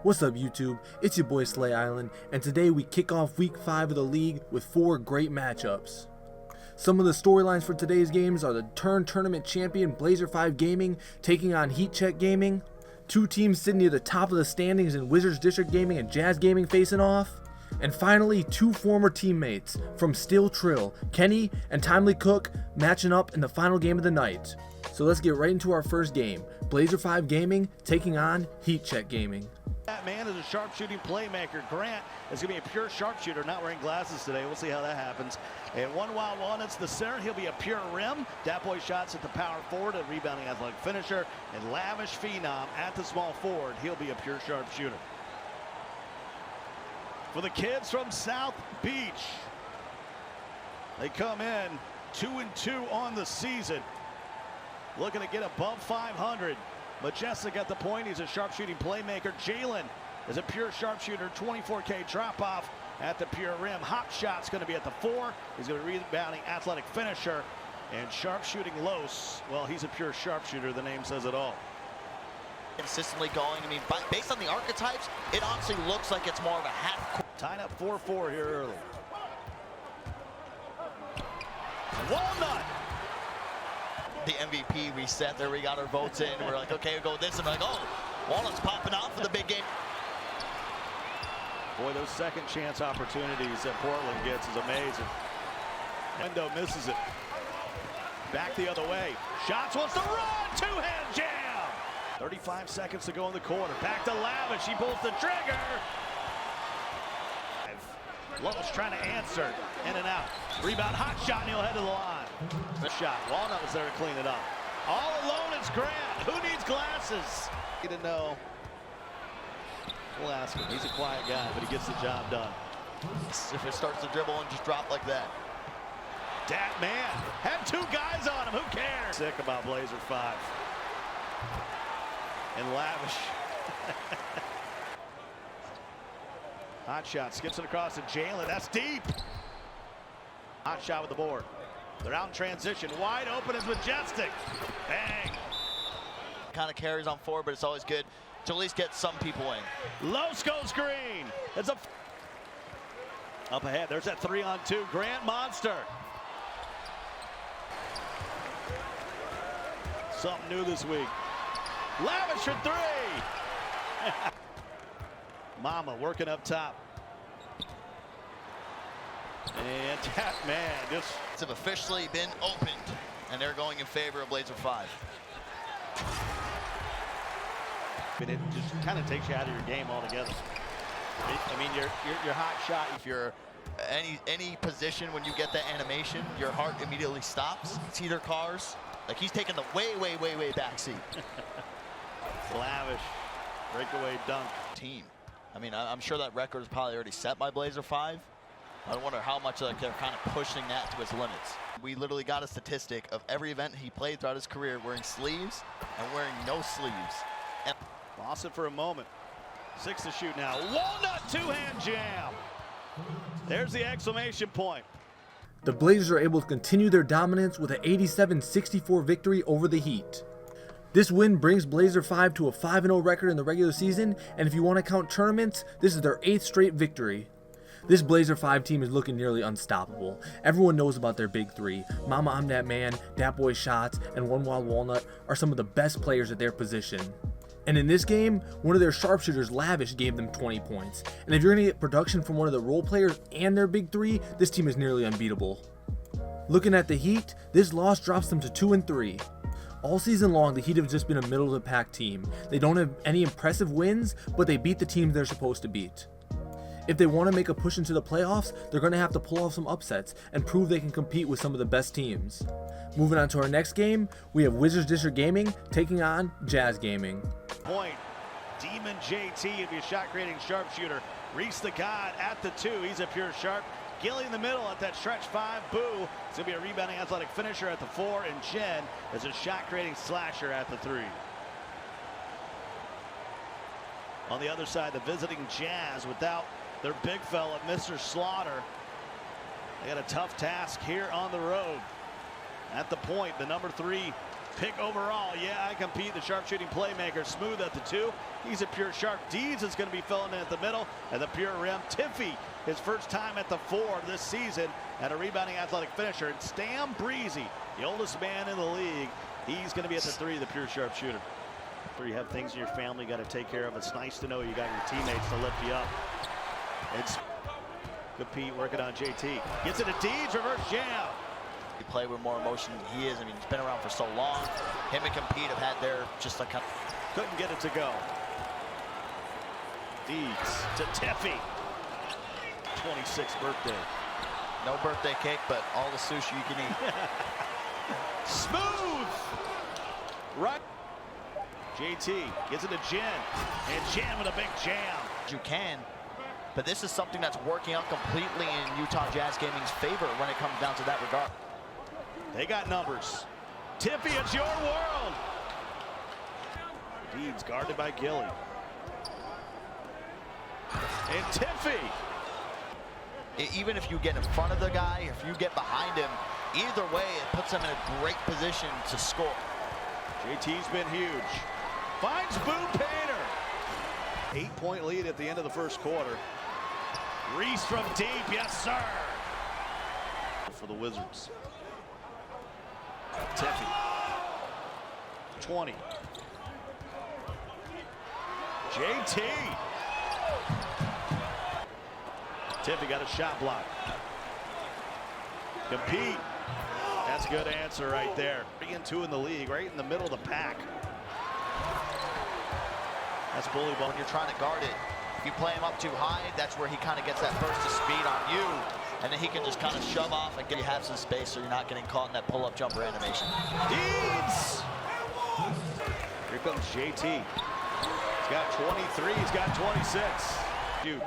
What's up YouTube, it's your boy SlayIsland, and today we kick off week 5 of the league with 4 great matchups. Some of the storylines for today's games are the tournament champion Blazer 5 Gaming taking on Heat Check Gaming, 2 teams sitting near the top of the standings in Wizards District Gaming and Jazz Gaming facing off, and finally 2 former teammates from Steel Trill, Kenny and Timely Cook, matching up in the final game of the night. So let's get right into our first game, Blazer 5 Gaming taking on Heat Check Gaming. That man is a sharpshooting playmaker. Grant is going to be a pure sharpshooter, not wearing glasses today. We'll see how that happens. And 1-1, it's the center. He'll be a pure rim. Dat boy shots at the power forward, a rebounding athletic finisher, and lavish phenom at the small forward. He'll be a pure sharpshooter. For the kids from South Beach, they come in 2-2 on the season, looking to get above 500. Majestic at the point. He's a sharpshooting playmaker. Jalen is a pure sharpshooter. 24K drop off at the pure rim. Hop shot's going to be at the 4. He's going to be rebounding athletic finisher. And sharpshooting Los, well, he's a pure sharpshooter. The name says it all. Consistently going. I mean, based on the archetypes, it honestly looks like it's more of a half court. Tied up 4-4 here early. Walnut. The MVP reset there. We got our votes in. We're like, okay, we'll go with this. And we're like, oh, Walnut's popping off for the big game. Boy, those second chance opportunities that Portland gets is amazing. Wendo misses it. Back the other way. Shots wants to run. Two-hand jam. 35 seconds to go in the quarter. Back to Lavish. He pulls the trigger. Lowe's trying to answer. In and out. Rebound, hot shot, and he'll head to the line. The shot. Walnut was there to clean it up. All alone is Grant. Who needs glasses? Need to know. We'll ask him. He's a quiet guy, but he gets the job done. If it starts to dribble and just drop like that. Dat man had 2 guys on him. Who cares? Sick about Blazer 5. And Lavish. Hot shot, skips it across to Jalen. That's deep. Hot shot with the board. They're out in transition. Wide open is Majestic. Bang. Kind of carries on forward, but it's always good to at least get some people in. Los goes green. It's a up ahead. There's that 3-on-2. Grant monster. Something new this week. Lavish for 3. Mama working up top. And that man just have officially been opened, and they're going in favor of Blazer 5. But it just kind of takes you out of your game altogether. I mean, your hot shot. If you're any position when you get that animation, your heart immediately stops. See their cars. Like he's taking the way back seat. Lavish breakaway dunk. Team. I mean, I'm sure that record is probably already set by Blazer 5. I wonder how much they're kind of pushing that to its limits. We literally got a statistic of every event he played throughout his career wearing sleeves and wearing no sleeves. And lost it for a moment. 6 to shoot now. Walnut 2-hand jam. There's the exclamation point. The Blazers are able to continue their dominance with an 87-64 victory over the Heat. This win brings Blazer 5 to a 5-0 record in the regular season, and if you want to count tournaments, this is their 8th straight victory. This Blazer 5 team is looking nearly unstoppable. Everyone knows about their big 3. Mama I'm That Man, Dat Boy Shots, and One Wild Walnut are some of the best players at their position. And in this game, one of their sharpshooters, Lavish, gave them 20 points. And if you're going to get production from one of the role players and their big 3, this team is nearly unbeatable. Looking at the Heat, this loss drops them to 2-3. All season long, the Heat have just been a middle-of-the-pack team. They don't have any impressive wins, but they beat the teams they're supposed to beat. If they want to make a push into the playoffs, they're going to have to pull off some upsets and prove they can compete with some of the best teams. Moving on to our next game, we have Wizards District Gaming taking on Jazz Gaming. Point. Demon JT will be a shot-creating sharpshooter. Reese the God at the 2. He's a pure sharp. Gilly in the middle at that stretch 5. Boo. It's going to be a rebounding athletic finisher at the 4. And Chen is a shot-creating slasher at the 3. On the other side, the visiting Jazz without their big fella, Mr. Slaughter. They got a tough task here on the road. At the point, the number 3 pick overall. Yeah, I compete. The sharpshooting playmaker, smooth at the 2. He's a pure sharp. Deeds is going to be filling in at the middle, and the pure rim. Tiffy, his first time at the 4 this season, and a rebounding athletic finisher. And Stam Breezy, the oldest man in the league, he's going to be at the 3, the pure sharpshooter. Where you have things in your family you got to take care of. It's nice to know you got your teammates to lift you up. It's good Pete working on JT. Gets it to Deeds, reverse jam. He played with more emotion than he is. I mean, he's been around for so long. Him and Compete have had their just like couldn't get it to go. Deeds to Tiffy. 26th birthday. No birthday cake, but all the sushi you can eat. Smooth. Right. JT gets it to Jen, and Jen with a big jam. You can, but this is something that's working out completely in Utah Jazz Gaming's favor when it comes down to that regard. They got numbers. Tiffy, it's your world. Deeds guarded by Gilly. And Tiffy. Even if you get in front of the guy, if you get behind him, either way, it puts him in a great position to score. JT's been huge. Finds Boo Painter. 8-point lead at the end of the first quarter. Reese from deep, yes sir. For the Wizards. Tiffy. 20. JT. Tiffy got a shot block. Compete. That's a good answer right there. 3 and 2 in the league, right in the middle of the pack. That's bully ball. When you're trying to guard it, if you play him up too high, that's where he kind of gets that burst of speed on you, and then he can just kind of shove off and get you have some space so you're not getting caught in that pull-up jumper animation. Deeds! Here comes JT. He's got 23, he's got 26. Dude,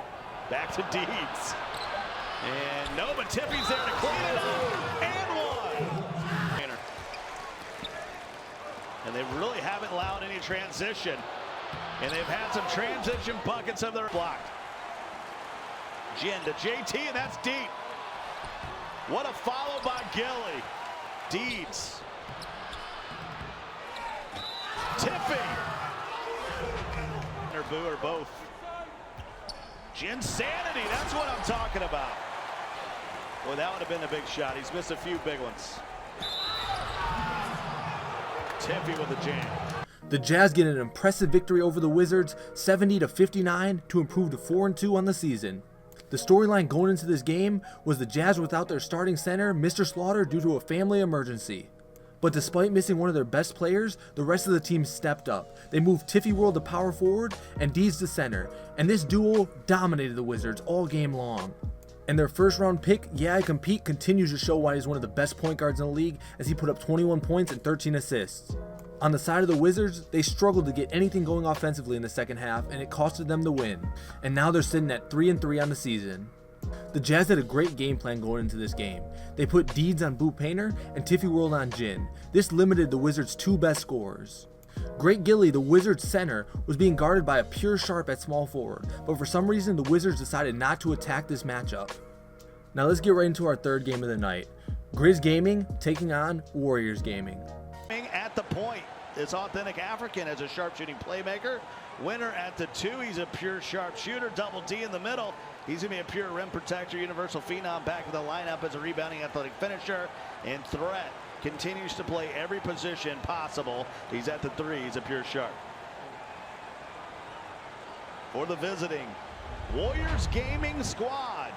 back to Deeds. And no, but Tiffy's there to clean it up. And one! And they really haven't allowed any transition. And they've had some transition buckets of their blocked. Jen to JT, and that's deep. What a follow by Gilly. Deeds. Tiffy. Or Boo or both. Jinsanity, that's what I'm talking about. Boy, that would have been a big shot. He's missed a few big ones. Tiffy with the jam. The Jazz get an impressive victory over the Wizards, 70-59, to improve to 4-2 on the season. The storyline going into this game was the Jazz without their starting center, Mr. Slaughter, due to a family emergency. But despite missing one of their best players, the rest of the team stepped up. They moved Tiffy World to power forward and Deeds to center, and this duo dominated the Wizards all game long. And their first round pick, Yeah I Compete, continues to show why he's one of the best point guards in the league as he put up 21 points and 13 assists. On the side of the Wizards, they struggled to get anything going offensively in the second half, and it costed them the win. And now they're sitting at 3-3 on the season. The Jazz had a great game plan going into this game. They put Deeds on Boo Painter and Tiffy World on Jin. This limited the Wizards' 2 best scorers. Great Gilly, the Wizards center, was being guarded by a pure sharp at small forward, but for some reason the Wizards decided not to attack this matchup. Now let's get right into our third game of the night. Grizz Gaming taking on Warriors Gaming. At the point, this authentic African as a sharpshooting playmaker. Winner at the 2, he's a pure sharpshooter. Double D in the middle. He's going to be a pure rim protector, universal phenom, back in the lineup as a rebounding athletic finisher. And threat continues to play every position possible. He's at the 3, he's a pure sharp. For the visiting Warriors Gaming squad.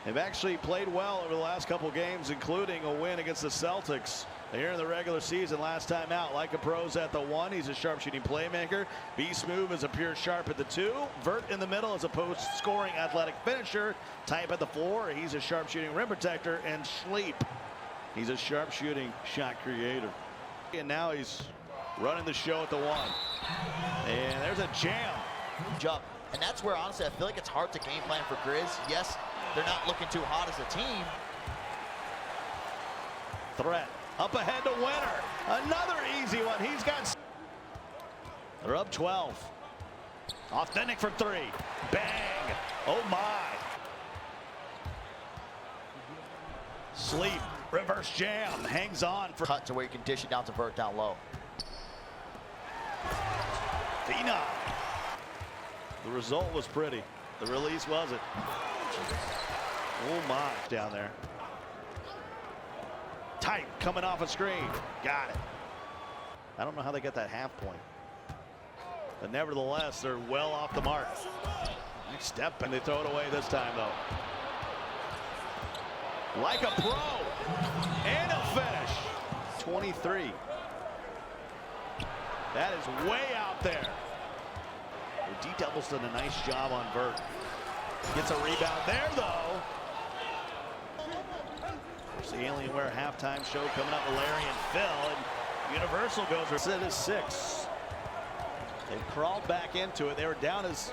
They've actually played well over the last couple games, including a win against the Celtics. Here in the regular season, last time out, Like a Pro's at the 1. He's a sharpshooting playmaker. B Smooth is a pure sharp at the 2. Vert in the middle is a post-scoring athletic finisher. Type at the 4. He's a sharpshooting rim protector. And Sleep, he's a sharpshooting shot creator. And now he's running the show at the 1. And there's a jam. Jump. And that's where, honestly, I feel like it's hard to game plan for Grizz. Yes, they're not looking too hot as a team. Threat. Up ahead to Winner. Another easy one. He's got. They're up 12. Authentic for 3. Bang. Oh my. Sleep. Reverse jam, hangs on for cut to where you can dish it down to Vert down low. Phenom. The result was pretty. The release wasn't. Oh my, down there. Tight, coming off a screen. Got it. I don't know how they got that half point. But nevertheless, they're well off the mark. Nice step, and they throw it away this time, though. Like a pro. And a finish. 23. That is way out there. The D-Double's done a nice job on Vert. Gets a rebound there, though. There's the Alienware halftime show coming up with Larry and Phil. And Universal goes for it is 6. They crawled back into it. They were down as,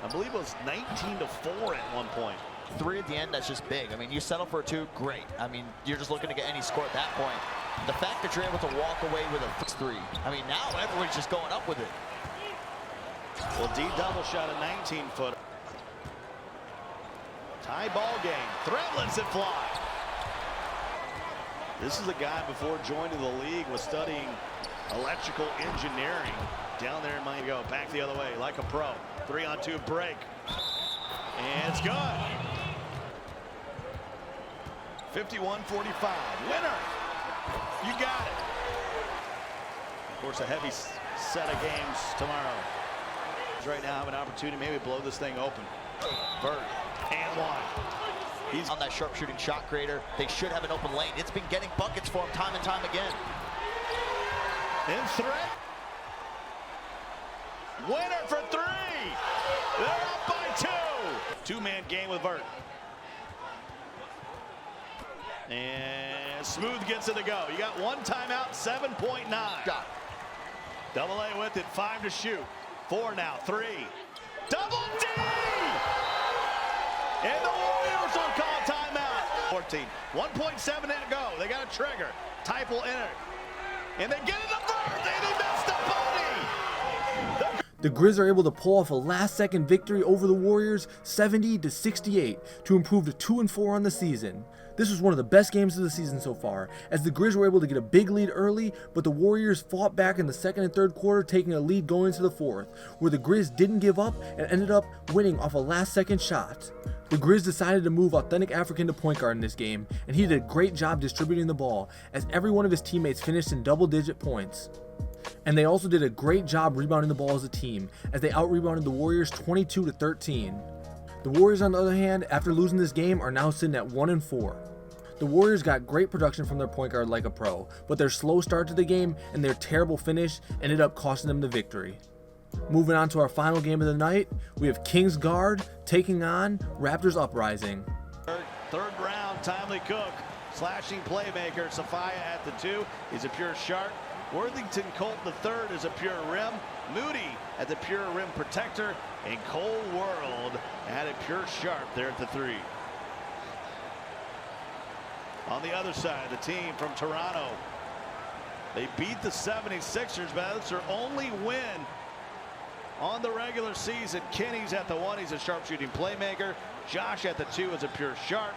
I believe it was 19-4 at one point. 3 at the end, that's just big. I mean, you settle for a 2, great. I mean, you're just looking to get any score at that point. The fact that you're able to walk away with a 3, I mean, now everybody's just going up with it. Well, D-Double shot a 19-footer. Tie ball game. Threat lets it fly. This is a guy before joining the league was studying electrical engineering down there in Miami. Go back the other way like a pro. 3-on-2 break. And it's good. 51-45. Winner. You got it. Of course, a heavy set of games tomorrow. Right now have an opportunity to maybe blow this thing open. Vert and one. He's on that sharpshooting shot creator. They should have an open lane. It's been getting buckets for him time and time again. In threat. Winner for 3. They're up by 2. 2-man game with Vert. And Smooth gets it to go. You got 1 timeout, 7.9. Shot. Double A with it, 5 to shoot. 4 now, 3. Double D! And the Warriors will call timeout. 14. 1.7 to go. They got a trigger. Type will enter. And they get it to Vert, and he missed the body. The Grizz are able to pull off a last-second victory over the Warriors, 70-68, to improve to 2-4 on the season. This was one of the best games of the season so far, as the Grizz were able to get a big lead early, but the Warriors fought back in the second and third quarter, taking a lead going into the fourth, where the Grizz didn't give up and ended up winning off a last-second shot. The Grizz decided to move Authentic African to point guard in this game, and he did a great job distributing the ball, as every one of his teammates finished in double-digit points. And they also did a great job rebounding the ball as a team, as they out-rebounded the Warriors 22-13. The Warriors, on the other hand, after losing this game, are now sitting at 1-4. The Warriors got great production from their point guard like a pro, but their slow start to the game and their terrible finish ended up costing them the victory. Moving on to our final game of the night, we have Kings guard taking on Raptors Uprising. Third round, Timely Cook, slashing playmaker. Safaya at the 2. He's a pure shark. Worthington Colt the 3rd is a pure rim. Moody at the pure rim protector. And Cole World at a pure sharp there at the 3. On the other side, the team from Toronto. They beat the 76ers, but that's their only win on the regular season. Kenny's at the 1. He's a sharpshooting playmaker. Josh at the 2 is a pure sharp.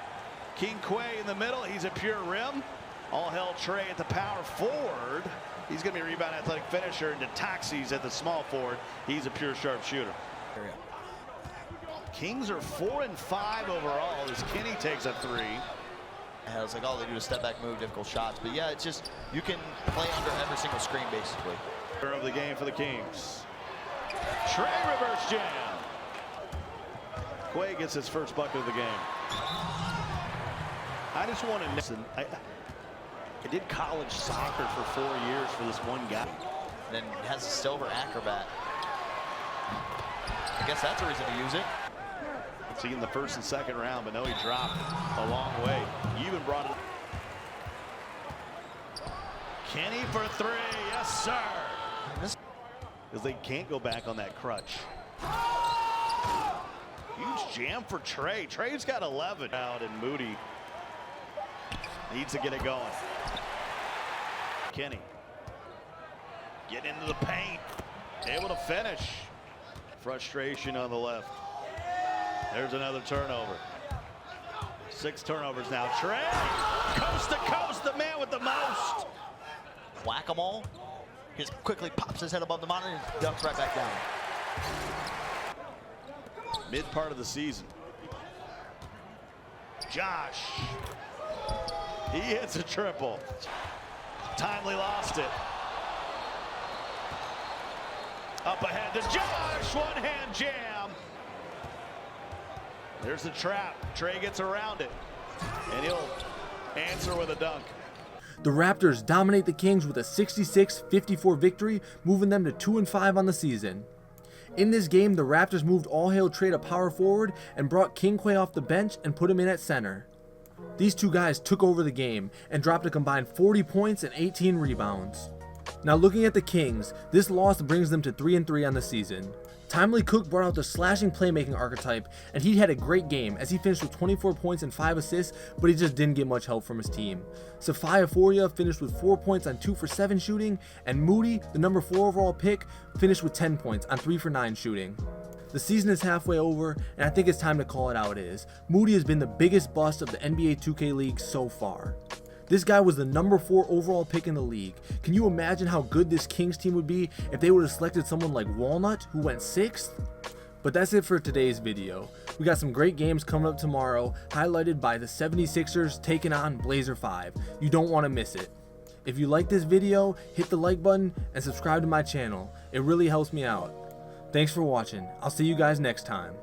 King Quay in the middle. He's a pure rim. All hell Trey at the power forward. He's going to be a rebound athletic finisher. And Taxis at the small forward. He's a pure sharp shooter. Kings are 4-5 overall as Kenny takes a 3. And it was like all they do is step back, move, difficult shots. But yeah, it's just, you can play under every single screen basically. Of the game for the Kings. Trey reverse jam. Quay gets his first bucket of the game. I just want to listen. I did college soccer for 4 years for this one guy. Then has a silver acrobat. I guess that's a reason to use it. See in the first and second round, but no, he dropped a long way. You even brought it. Kenny for 3, yes sir. Because they can't go back on that crutch. Huge jam for Trey. Trey's got 11 out, and Moody needs to get it going. Kenny get into the paint, able to finish. Frustration on the left. There's another turnover. 6 turnovers now. Trey, coast to coast, the man with the most. Whack-a-mole. He just quickly pops his head above the monitor and dumps right back down. Mid part of the season. Josh. He hits a triple. Timely lost it. Up ahead to Josh. One-hand jam. There's the trap. Trey gets around it. And he'll answer with a dunk. The Raptors dominate the Kings with a 66-54 victory, moving them to 2-5 on the season. In this game, the Raptors moved all-hail Trey to power forward and brought King Quay off the bench and put him in at center. These two guys took over the game and dropped a combined 40 points and 18 rebounds. Now looking at the Kings, this loss brings them to 3-3 on the season. Timely Cook brought out the slashing playmaking archetype, and he had a great game as he finished with 24 points and 5 assists, but he just didn't get much help from his team. Safia Foria finished with 4 points on 2 for 7 shooting, and Moody, the number 4 overall pick, finished with 10 points on 3 for 9 shooting. The season is halfway over, and I think it's time to call it how it is. Moody has been the biggest bust of the NBA 2K League so far. This guy was the number 4 overall pick in the league. Can you imagine how good this Kings team would be if they would have selected someone like Walnut, who went 6th? But that's it for today's video. We got some great games coming up tomorrow, highlighted by the 76ers taking on Blazer 5. You don't want to miss it. If you like this video, hit the like button and subscribe to my channel. It really helps me out. Thanks for watching. I'll see you guys next time.